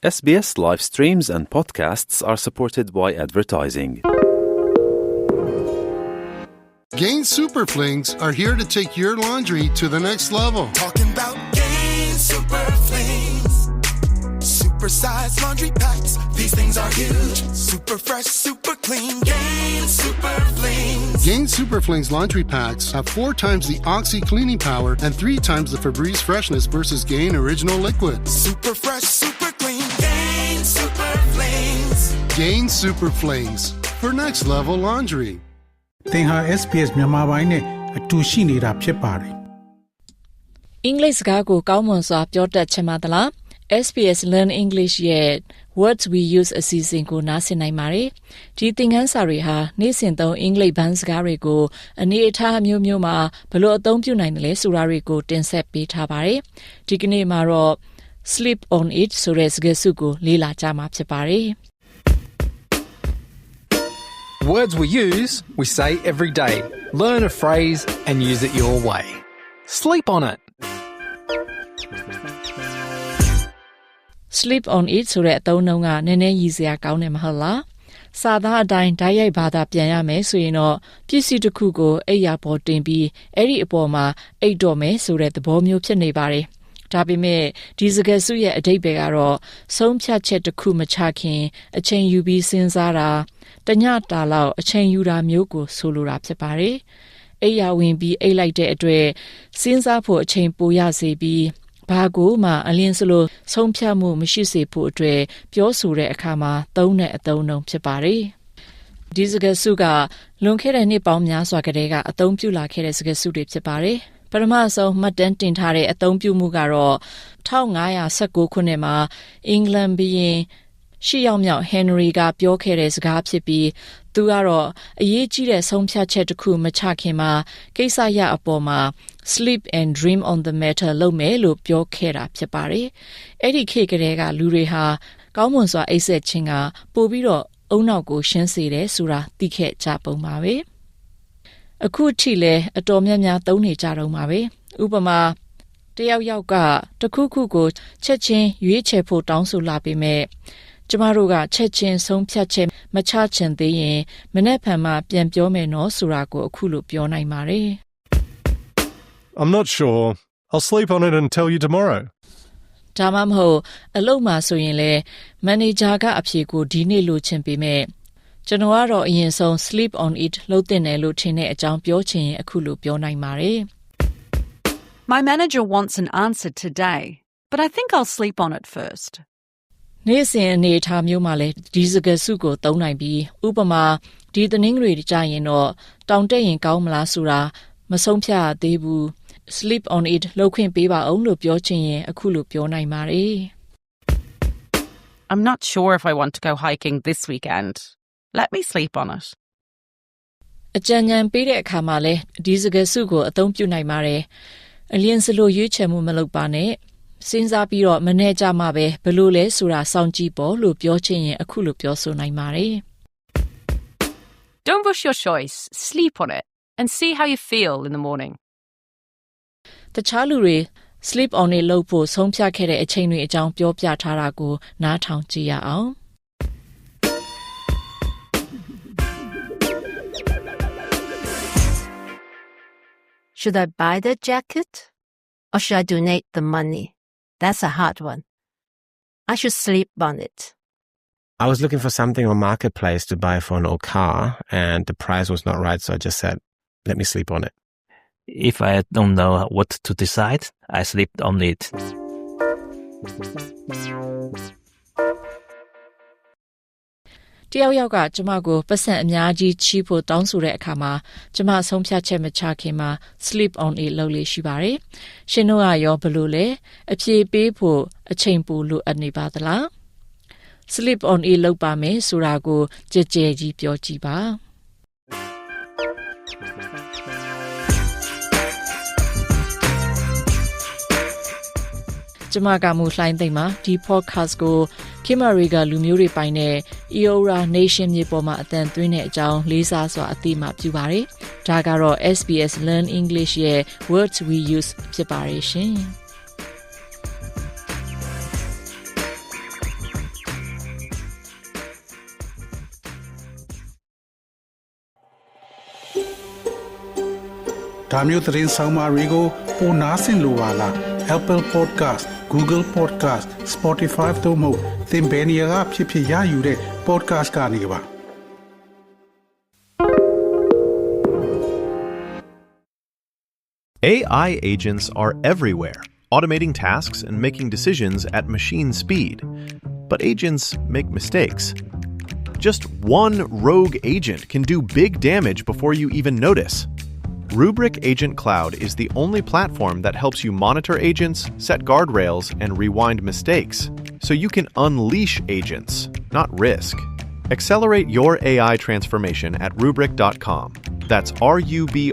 SBS live streams and podcasts are supported by advertising. Gain Super Flings are here to take your laundry to the next level. Talking about Gain Super Flings. Super-sized laundry packs. These things are huge. Super fresh, super clean. Gain Super Flings. Gain Super Flings laundry packs have 4 times the Oxy cleaning power and 3 times the Febreze freshness versus Gain Original Liquid. Super fresh, super clean. Gain Super Flings. Gain Super Flings for next level laundry. သင်ဟာ SPS မြန်မာပိုင်းနဲ့အတူရှိနေတာဖြစ်ပါတယ် အင်္ဂလိပ်စကားကိုကောင်းမွန်စွာပြောတတ်ချင်ပါသလား SPS Learn English ရဲ့ Words We Use အစီအစဉ်ကိုနားဆင်နိုင်ပါတယ်ဒီသင်ခန်းစာတွေဟာနေ့စဉ်သုံးအင်္ဂလိပ်ဘန်းစကားတွေကိုအနေအထားအမျိုးမျိုးမှာဘယ်လိုအသုံးပြုနိုင်တယ်လဲဆိုတာတွေကိုတင်ဆက်ပေးထားပါတယ်ဒီကနေ့မှာတော့ Sleep on it ဆိုတဲ့စကားစုကိုလေ့လာကြမှာဖြစ်ပါတယ် Words we use, we say every day. Learn a phrase and use it your way. Sleep on it. Sleep on it ဆိုတဲ့အသုံးအနှုန်းကနည်းနည်းရည်စရာကောင်းတယ်မဟုတ်လားစာသားအတိုင်းဓာတ်ရိုက်ဘာသာပြန်ရမယ်ဆိုရင်တော့ပစ္စည်းတစ်ခုကိုအိပ်ယာပေါ်တင်ပြီးအဲ့ဒီအပေါ်မှာအိပ်တော့မယ်ဆိုတဲ့သဘောမျိုးဖြစ်နေပါတယ်ဒါပေမဲ့ဒီစကားစုရဲ့အဓိပ္ပာယ်ကတော့ဆုံးဖြတ်ချက်တစ်ခုမချခင်အချိန်ယူပြီးစဉ်းစားတာတညတာလောက်အချိန်ယူတာမျိုးကိုဆိုလိုတာဖြစ်ပါတယ်အိပ်ယာဝင်ပြီးအိပ်လိုက်တဲ့အတွက်စဉ်းစားဖို့အချိန်ပိုရစေပြီးဘာကိုမှအလင်းစလို့ဆုံးဖြတ်မှုမရှိစေဖို့အတွက်ပြောဆိုတဲ့အခါမှာသုံးတဲ့အသုံးအနှုန်းဖြစ်ပါတယ်ဒီစကားစုကလွန်ခဲ့တဲ့နှစ်ပေါင်းများစွာကတည်းကအသုံးပြုလာခဲ့တဲ့စကားစုတွေဖြစ်ပါတယ်ပထမဆုံးမှတ်တမ်းတင်ထားတဲ့အသုံးပြုမှုကတော့1519ခုနှစ်မှာအင်္ဂလန်ဘုရင်ရှီယောက်မြောက်ဟန်နရီကပြောခဲ့တဲ့စကားဖြစ်ပြီးသူကတော့အရေးကြီးတဲ့ဆုံးဖြတ်ချက်တစ်ခုမချခင်မှာကိစ္စရပ်အပေါ်မှာ sleep and dream on the matter လုပ်မယ်လို့ပြောခဲ့တာဖြစ်ပါတယ်။အဲ့ဒီခေတ်ကလေးကလူတွေဟာကောင်းမွန်စွာအိပ်စက်ခြင်းကပို့ပြီးတော့အုံနောက်ကိုရှင်းစေတယ်ဆိုတာသိခဲ့ကြပုံပါပဲ။အခုထိလည်းအတော်များများသုံးနေကြတော့မှာပဲ။ဥပမာတယောက်ယောက်ကတစ်ခုခုကိုချက်ချင်းရွေးချယ်ဖို့တောင်းဆိုလာပေမဲ့ကျမတို့ကချက်ချင်းဆုံးဖြတ်ချက်မချချင်သေးရင်မနေ့ဖန်မှပြန်ပြောမယ်နော်ဆိုတာကိုအခုလိုပြောနိုင်ပါတယ် I'm not sure. I'll sleep on it and tell you tomorrow. ဒါမှမဟုတ်အလုပ်မှာဆိုရင်လေမန်နေဂျာကအဖြေကိုဒီနေ့လိုချင်ပေမဲ့ကျွန်တော်ကတော့အရင်ဆုံး sleep on it လုပ်တင်တယ်လို့ထင်တဲ့အကြောင်းပြောချင်ရင်အခုလိုပြောနိုင်ပါတယ် My manager wants an answer today, but I think I'll sleep on it first. နေ့စဉ်အနေအထားမျိုးမှာလည်းဒီစကားစုကိုသုံးနိုင်ပြီးဥပမာဒီသတင်းတွေကြားရင်တော့တောင်တက်ရင်ကောင်းမလားဆိုတာမဆုံးဖြတ်သေးဘူး sleep on it လုပ်ခွင့်ပေးပါအောင်လို့ပြောချင်ရင်အခုလိုပြောနိုင်ပါတယ် I'm not sure if I want to go hiking this weekend. Let me sleep on it. အကြံဉာဏ်ပေးတဲ့အခါမှာလည်းဒီစကားစုကိုအသုံးပြုနိုင်ပါတယ်အလျင်စလိုရွေးချယ်မှုမလုပ်ပါနဲ့စဉ်းစားပြီးတော့မနေ့ကြမှာပဲဘယ်လိုလဲဆိုတာစောင့်ကြည့်ပေါ်လို့ပြောချင်ရင်အခုလိုပြောဆိုနိုင်ပါတယ် Don't rush your choice. Sleep on it and see how you feel in the morning. တခြားလူတွေ sleep on it လုပ်ဖို့ဆုံးဖြတ်ခဲ့တဲ့အချိန်တွေအကြောင်းပြောပြထားတာကိုနားထောင်ကြည့်ရအောင် Should I buy the jacket or should I donate the money? That's a hard one. I should sleep on it. I was looking for something on Marketplace to buy for an old car, and the price was not right, so I just said, let me sleep on it. If I don't know what to decide, I sleep on it. တယောက်ယောက်ကကျမကိုပတ်စံအများကြီးချီးဖို့တောင်းဆိုတဲ့အခါမှာကျမဆုံးဖြတ်ချက်မချခင်မှာ sleep on it လုပ်လို့ရှိပါတယ်။ရှင်တို့ကရောဘယ်လိုလဲအဖြေပေးဖို့အချိန်ပိုလိုအပ်နေပါသလား sleep on it လုပ်ပါမယ်ဆိုတာကိုကြည်ကြဲကြီးပြောကြည့်ပါကျမကမူလှိုင်းသိမ့်မှာဒီ podcast ကိုခင်မာရီကလူမျိုးတွေပိုင်တဲ့ Eora Nation မြေပေါ်မှာအသံသွင်းတဲ့အကြောင်းလေးစားစွာအသိမှပြုပါတယ်။ဒါကတော့ SBS Learn English ရဲ့ Words We Use ဖြစ်ပါတယ်ရှင်။ ဒါမျိုးသတင်းဆောင်မတွေကိုပိုနားဆင်လိုပါလား Apple Podcast Google Podcast Spotify တို့မှာသင်ပင်ရာဖြစ်ဖြစ်ရယူတဲ့ podcast ကနေပါ AI agents are everywhere, automating tasks and making decisions at machine speed. But agents make mistakes. Just one rogue agent can do big damage before you even notice. Rubrik Agent Cloud is the only platform that helps you monitor agents, set guardrails, and rewind mistakes, so you can unleash agents, not risk. Accelerate your AI transformation at Rubrik.com. That's RUBRIK.com.